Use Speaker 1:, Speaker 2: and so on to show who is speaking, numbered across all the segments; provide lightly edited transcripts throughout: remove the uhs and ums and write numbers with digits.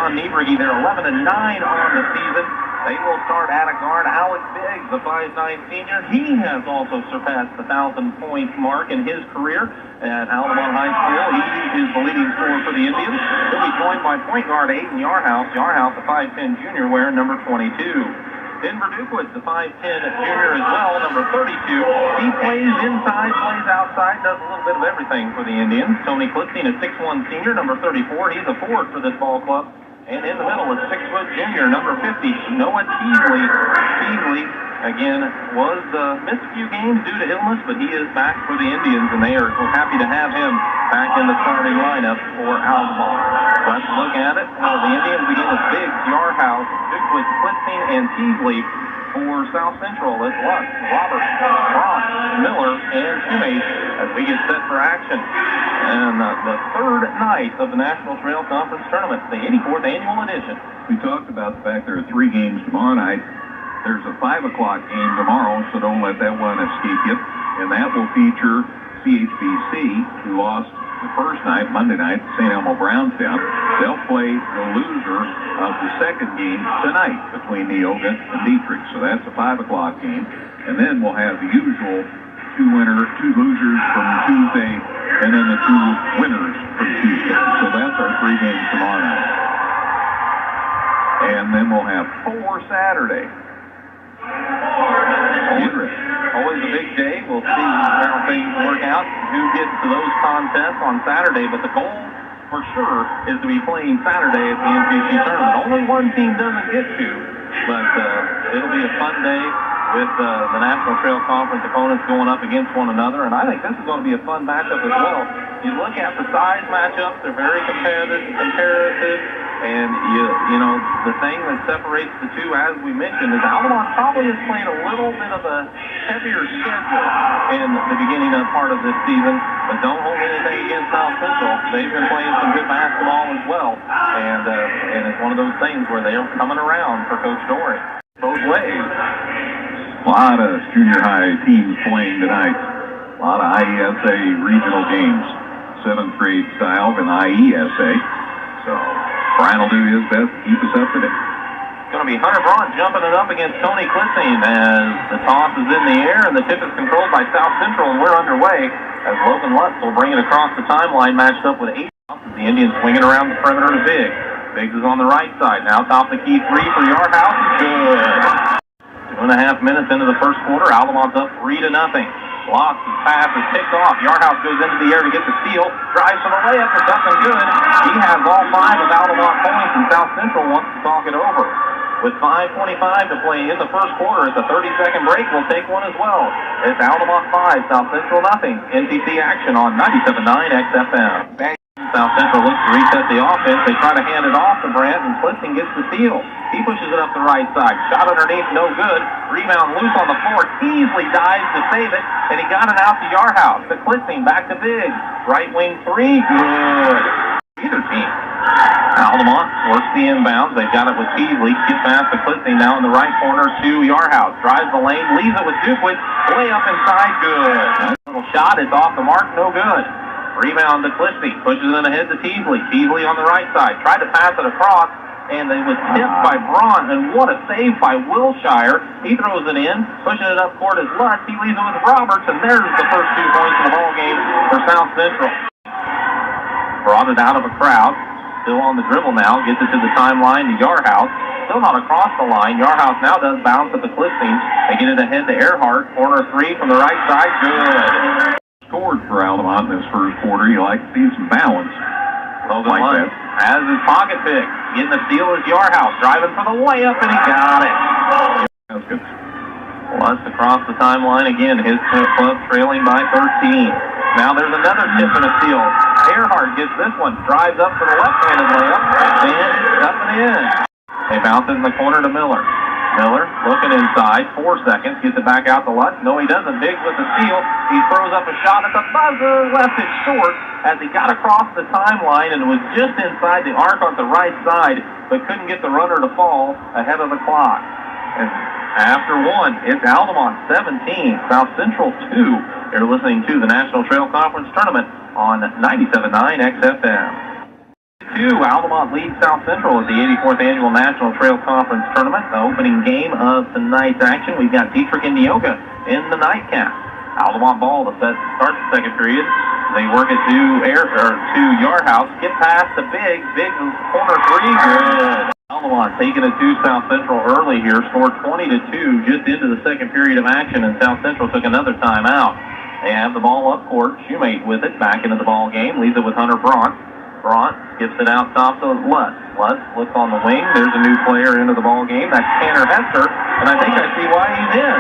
Speaker 1: John Niebrigi. They're 11-9 on the season. They will start at a guard. Alex Biggs, the 5'9 senior, he has also surpassed the 1,000-point mark in his career at Altamont High School. He is the leading scorer for the Indians. He'll be joined by point guard Aiden Yarhouse. Yarhouse, the 5'10 junior, wearing number 22. Denver Dukewitz, the 5'10 junior as well, number 32. He plays inside, plays outside, does a little bit of everything for the Indians. Tony Klitzstein, a 6'1 senior, number 34. He's a forward for this ball club. And in the middle, a 6-foot junior, number 50, Noah Teasley. Teasley, again, was missed a few games due to illness, but he is back for the Indians, and they are happy to have him back in the starting lineup for Altamont. Let's look at it. The Indians begin with Biggs, Yarhouse, Dukewitz, Klitzstein, and Teasley. For South Central, it's Lutz, Roberts, Ross, Miller, and Schumate as we get set for action. And the third night of the National Trail Conference Tournament, the 84th annual edition.
Speaker 2: We talked about the fact there are 3 games tomorrow night. There's a 5 o'clock game tomorrow, so don't let that one escape you. And that will feature CHBC, who lost the first night, Monday night, St. Elmo Brownstown. They'll play the loser of the second game tonight between Neoga and Dietrich. So that's a 5 o'clock game. And then we'll have the usual 2 losers from Tuesday, and then the 2 winners from Tuesday. So that's our 3 games tomorrow night. And then we'll have 4 Saturday.
Speaker 1: Always a big day. We'll see how things work out, who gets to those contests on Saturday. But the goal, for sure, is to be playing Saturday at the NTC tournament. Only one team doesn't get to, but it'll be a fun day with the National Trail Conference opponents going up against one another. And I think this is going to be a fun matchup as well. You look at the size matchups, they're very competitive. And, you know, the thing that separates the two, as we mentioned, is Altamont probably is playing a little bit of a heavier schedule in the beginning of part of this season. But don't hold anything against South Central. They've been playing some good basketball as well. And it's one of those things where they're coming around for Coach Dory. Both ways.
Speaker 2: A lot of junior high teams playing tonight. A lot of IESA regional games. 7th grade style in IESA. So Brian will do his best to keep us up to date.
Speaker 1: It's going to be Hunter Braun jumping it up against Tony Klitzstein as the toss is in the air and the tip is controlled by South Central, and we're underway as Logan Lutz will bring it across the timeline, matched up with 8. The Indians swinging around the perimeter to Biggs. Biggs is on the right side. Now top the key 3 for Yarhouse. Good. 2.5 minutes into the first quarter. Altamont's up 3-0. Lost his pass is picked off. Yarhouse goes into the air to get the steal. Drives for the layup. It's up and good. He has all 5 of Altamont points, and South Central wants to talk it over. With 5:25 to play in the first quarter at the 30-second break, we'll take one as well. It's Altamont 5, South Central nothing. NTC action on 97.9 XFM. South Central looks to reset the offense. They try to hand it off to Brandt, and Klitzstein gets the steal. He pushes it up the right side. Shot underneath, no good. Rebound loose on the floor. Teasley dives to save it, and he got it out to Yarhouse. To Klitzstein, back to Biggs. Right wing 3, good. Either team. Altamont works the inbounds. They've got it with Teasley. Gets past to Klitzstein now in the right corner to Yarhouse. Drives the lane, leaves it with Dukewitz. Way up inside, good. Little shot, it's off the mark, no good. Rebound to Klitzstein. Pushes it ahead to Teasley. Teasley on the right side. Tried to pass it across, and it was tipped by Braun, and what a save by Wilshire. He throws it in, pushing it up court as Lutz. He leaves it with Roberts, and there's the first 2 points of the ball game for South Central. Brought it out of a crowd. Still on the dribble now. Gets it to the timeline to Yarhouse. Still not across the line. Yarhouse now does bounce at the Klitzstein. They get it ahead to Earhart. Corner 3 from the right side. Good.
Speaker 2: Scored for Altamont in this first quarter. You like to see some balance.
Speaker 1: Logan Lutz has his pocket pick. Getting the steal is Yarhouse. Driving for the layup, and he got it.
Speaker 2: That's good.
Speaker 1: Lutz across the timeline again. His club trailing by 13. Now there's another tip and a steal. Earhart gets this one. Drives up for the left-handed layup. And it's up and in. They bounce it in the corner to Miller. Miller looking inside, 4 seconds, gets it back out to Lutz. No, he doesn't. Biggs with the steal. He throws up a shot at the buzzer, left it short as he got across the timeline and was just inside the arc on the right side, but couldn't get the runner to fall ahead of the clock. And after 1, it's Altamont 17, South Central 2. You're listening to the National Trail Conference Tournament on 97.9 XFM. Altamont leads South Central at the 84th Annual National Trail Conference Tournament. The opening game of tonight's action, we've got Dietrich and Neoga in the nightcap. Altamont ball to start the second period. They work it to Yarhouse. Get past the Biggs. Biggs corner three. Good. Altamont taking it to South Central early here. Scored 20-2 just into the second period of action, and South Central took another timeout. They have the ball up court. Shoemate with it back into the ball game. Leaves it with Hunter Bront. Bront skips it out top to Lutz. Lutz looks on the wing. There's a new player into the ball game. That's Tanner Hester, and I think I see why he's in.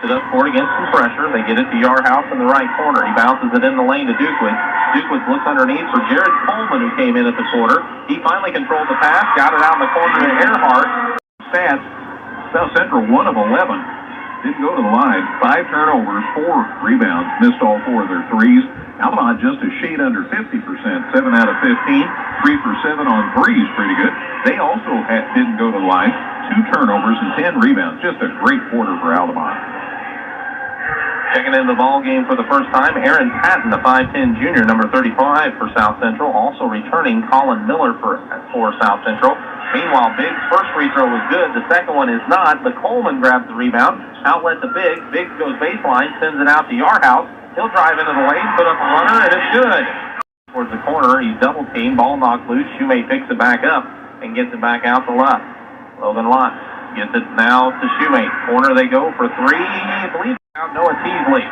Speaker 1: It up court against some pressure. They get it to Yarhouse in the right corner. He bounces it in the lane to Dukewitz. Dukewitz looks underneath for Jared Coleman, who came in at the quarter. He finally controlled the pass, got it out in the corner to Earhart.
Speaker 2: Stats, South Central 1 of 11. Didn't go to the line. 5 turnovers, 4 rebounds. Missed all 4 of their threes. Altamont just a shade under 50%. 7 out of 15. 3 for 7 on threes. Pretty good. They also didn't go to the line. 2 turnovers and 10 rebounds. Just a great quarter for Altamont.
Speaker 1: Checking in the ball game for the first time, Aaron Patton, the 5'10 junior, number 35 for South Central. Also returning Colin Miller for South Central. Meanwhile, Biggs' first free throw was good. The second one is not, but Coleman grabs the rebound. Outlet to Biggs. Biggs goes baseline, sends it out to Yarhouse. He'll drive into the lane, put up a runner, and it's good. Towards the corner, he's double teamed. Ball knocked loose. Shoemate picks it back up and gets it back out to left. Logan Lott gets it now to Shoemate. Corner they go for three. I believe out Noah Teasley.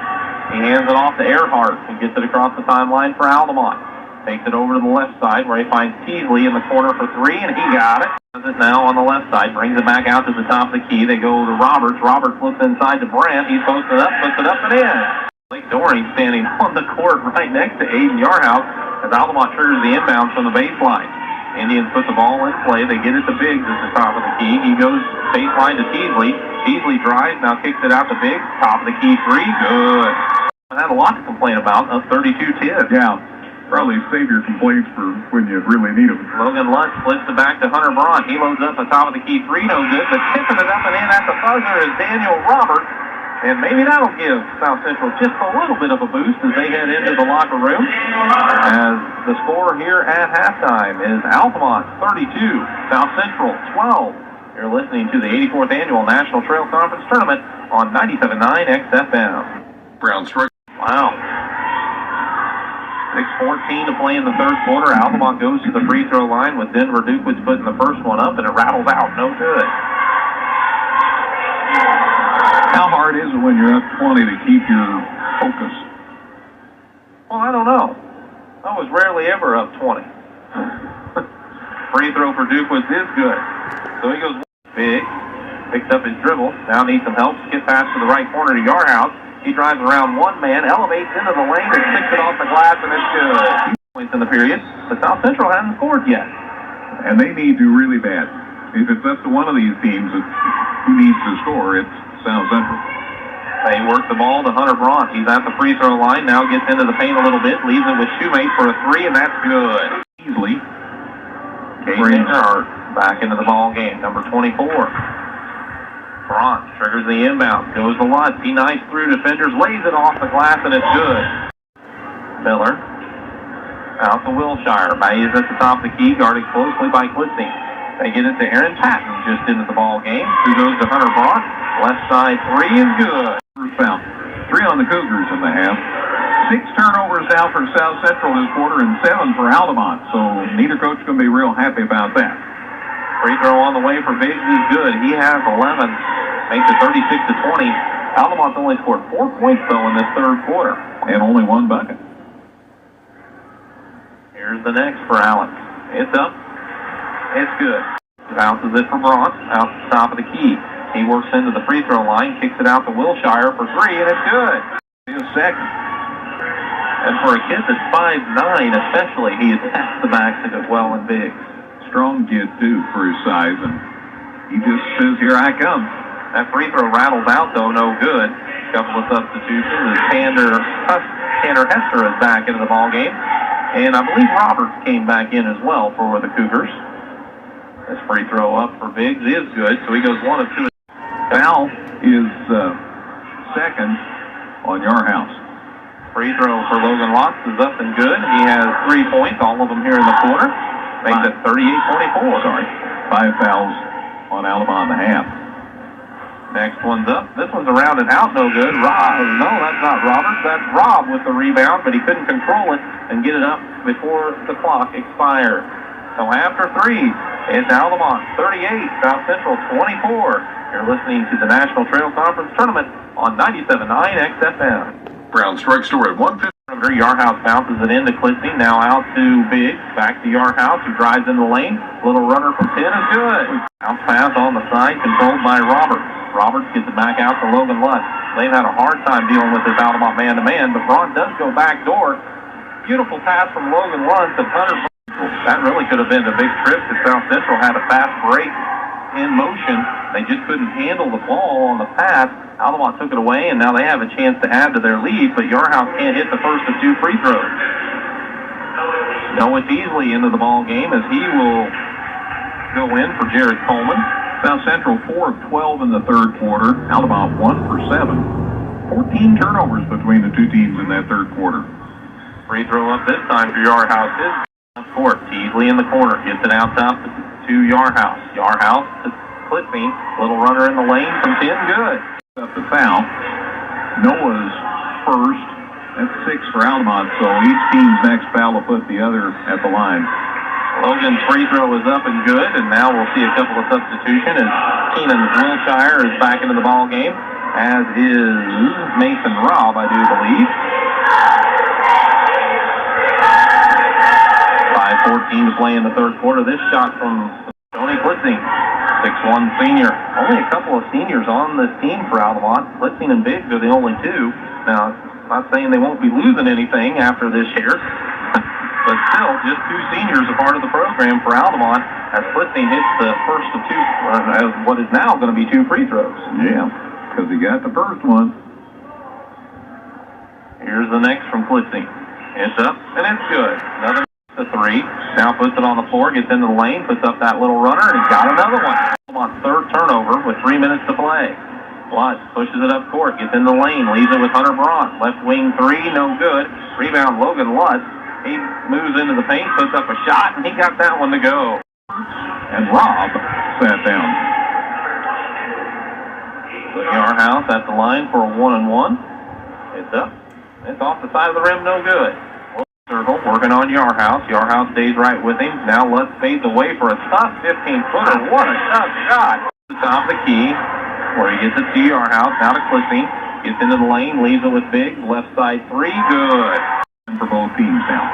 Speaker 1: He hands it off to Earhart and gets it across the timeline for Altamont. Takes it over to the left side where he finds Teasley in the corner for three, and he got it. Does it now on the left side. Brings it back out to the top of the key. They go to Roberts. Roberts looks inside to Brandt. He's posted up, puts it up and in. Blake Doring standing on the court right next to Aiden Yarhouse as Altamont triggers the inbound from the baseline. Indians put the ball in play. They get it to Biggs at the top of the key. He goes baseline to Teasley. Teasley drives, now kicks it out to Biggs. Top of the key three. Good. I had a lot to complain about. Up 32-10.
Speaker 2: Yeah. Probably save your complaints for when you really need them.
Speaker 1: Logan Lutz flips it back to Hunter Braun. He loads up the top of the key three. No good. But tipping it up and in at the buzzer is Daniel Roberts. And maybe that'll give South Central just a little bit of a boost as they head into the locker room. As the score here at halftime is Altamont 32, South Central 12. You're listening to the 84th Annual National Trail Conference Tournament on 97.9 XFM.
Speaker 2: Brown strike.
Speaker 1: Wow. 6:14 to play in the third quarter. Altamont goes to the free throw line with Denver Dukewitz putting the first one up, and it rattles out. No good.
Speaker 2: How hard is it when you're up 20 to keep your focus?
Speaker 1: Well, I don't know. I was rarely ever up 20. Free throw for Dukewitz is good. So he goes big, picks up his dribble, now needs some help, skip pass to the right corner to Yarhouse. He drives around one man, elevates into the lane, and sticks it off the glass, and it's good. 2 points in the period, but South Central hasn't scored yet.
Speaker 2: And they need to really bad. If it's up to one of these teams who needs to score, it's South Central.
Speaker 1: They work the ball to Hunter Braun. He's at the free throw line, now gets into the paint a little bit, leaves it with Shoemate for a three, and that's good. Easily. Brings back into the ball game, number 24. Braun triggers the inbound, goes to Lutz. He knifes through defenders, lays it off the glass, and it's good. Miller out to Wilshire. He's at the top of the key, guarded closely by Clitsey. They get it to Aaron Patton just into the ball game, who goes to Hunter Braun. Left side three is good.
Speaker 2: First foul. 3 on the Cougars in the half. 6 turnovers now for South Central this quarter and 7 for Altamont. So neither coach going to be real happy about that.
Speaker 1: Free throw on the way for Biggs is good. He has 11. Makes it 36-20. Altamont's only scored 4 points, though, in this third quarter.
Speaker 2: And only 1 bucket.
Speaker 1: Here's the next for Allen. It's up. It's good. Bounces it for Braun out the top of the key. He works into the free throw line, kicks it out to Wilshire for 3, and it's good.
Speaker 2: He's second.
Speaker 1: And for a kid that's 5'9", especially, he attacks the basket as well in Biggs.
Speaker 2: Strong kid, too, for his size, and he just says, here I come.
Speaker 1: That free throw rattles out, though, no good. A couple of substitutions. Tanner Hester is back into the ball game. And I believe Roberts came back in as well for the Cougars. This free throw up for Biggs is good, so he goes 1 of 2.
Speaker 2: Foul is second on Yarhouse. Free
Speaker 1: throw for Logan Lotz is up and good. He has 3 points, all of them here in the quarter. Makes it 38-24.
Speaker 2: Sorry, 5 fouls on Altamont and a half.
Speaker 1: Next one's up. This one's around and out, no good. No, that's not Roberts. That's Rob with the rebound, but he couldn't control it and get it up before the clock expired. So after three, it's Altamont 38, South Central 24. You're listening to the National Trail Conference Tournament on 97.9 XFM.
Speaker 2: Brown strike store at 150.
Speaker 1: Yarhouse bounces it into Clissy. Now out to Biggs. Back to Yarhouse, who drives in the lane. Little runner from 10 is good. Bounce pass on the side, controlled by Roberts. Roberts gets it back out to Logan Lutz. They've had a hard time dealing with this Altamont man-to-man, but Braun does go back door. Beautiful pass from Logan Lutz to Hunter. That really could have been a big trip because South Central had a fast break in motion. They just couldn't handle the ball on the pass. Altamont took it away, and now they have a chance to add to their lead, but Yarhouse can't hit the first of two free throws. Noah Teasley into the ball game as he will go in for Jared Coleman.
Speaker 2: South Central 4 of 12 in the third quarter. Altamont 1 for 7. 14 turnovers between the two teams in that third quarter.
Speaker 1: Free throw up this time for Yarhouse is court. Teasley in the corner, gets it out top to Yarhouse. Yarhouse to Clipping, little runner in the lane from 10, good.
Speaker 2: Up the foul. Noah's first. That's 6 for Altamont, so each team's next foul will put the other at the line.
Speaker 1: Logan's free throw is up and good, and now we'll see a couple of substitutions as Keenan Wilshire is back into the ball game, as is Mason Robb, I do believe. 5:14 to play in the third quarter. This shot from Tony Clissing, 6'1" senior. Only a couple of seniors on this team for Altamont. Clissing and Biggs are the only two. Now, I'm not saying they won't be losing anything after this year, but still, just two seniors a part of the program for Altamont as Clissing hits the first of two, what is now going to be two free throws.
Speaker 2: Yeah, because he got the first one.
Speaker 1: Here's the next from Clissing. It's up, and it's good. Another to three. Now puts it on the floor, gets into the lane, puts up that little runner, and he's got another one. Altamont's third turnover with 3 minutes to play. Lutz pushes it up court, gets in the lane, leaves it with Hunter Braun. Left wing three, no good. Rebound Logan Lutz. He moves into the paint, puts up a shot, and he got that one to go.
Speaker 2: And Rob sat down.
Speaker 1: So Yarhouse at the line for a 1-and-1. It's up. It's off the side of the rim, no good. Circle, working on Yarhouse. Yarhouse stays right with him. Now Lutz fades away for a tough 15-footer. What a tough shot. To the top of the key, where he gets it to Yarhouse. Now to Clissing. Gets into the lane, leaves it with Biggs. Left side three, good.
Speaker 2: For both teams now.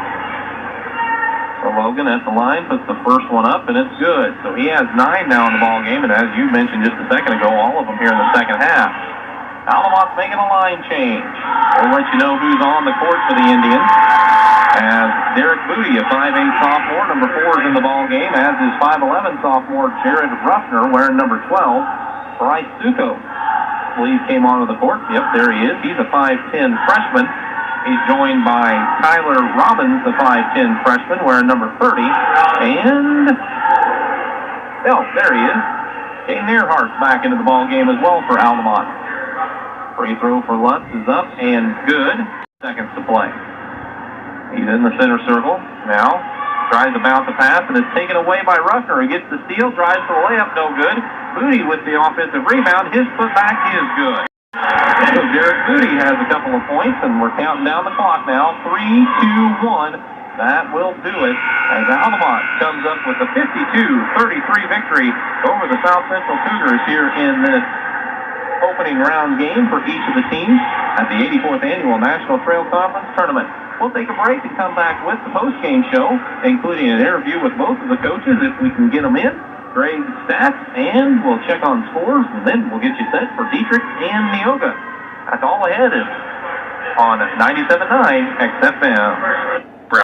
Speaker 1: So Logan at the line puts the first one up, and it's good. So he has 9 now in the ball game, and as you mentioned just a second ago, all of them here in the second half. Altamont's making a line change. We'll let you know who's on the court for the Indians. As Derek Booty, a 5'8" sophomore, number 4 is in the ball game, as is 5'11" sophomore Jared Ruffner, wearing number 12. Bryce Suko, I believe, came onto the court. Yep, there he is. He's a 5'10" freshman. He's joined by Tyler Robbins, the 5'10" freshman, wearing number 30. And, oh, there he is. Caden Earhart's back into the ball game as well for Altamont. Free throw for Lutz is up and good. Seconds to play. He's in the center circle. Now, tries to bounce a pass, and it's taken away by Ruffner, who gets the steal, drives for the layup, no good. Booty with the offensive rebound. His putback is good. So Derek Booty has a couple of points, and we're counting down the clock now. 3, 2, 1. That will do it as Altamont comes up with a 52-33 victory over the South Central Cougars here in this opening round game for each of the teams at the 84th Annual National Trail Conference Tournament. We'll take a break and come back with the post-game show, including an interview with both of the coaches if we can get them in, grade stats, and we'll check on scores, and then we'll get you set for Dietrich and Neoga. That's all ahead on 97.9 XFM.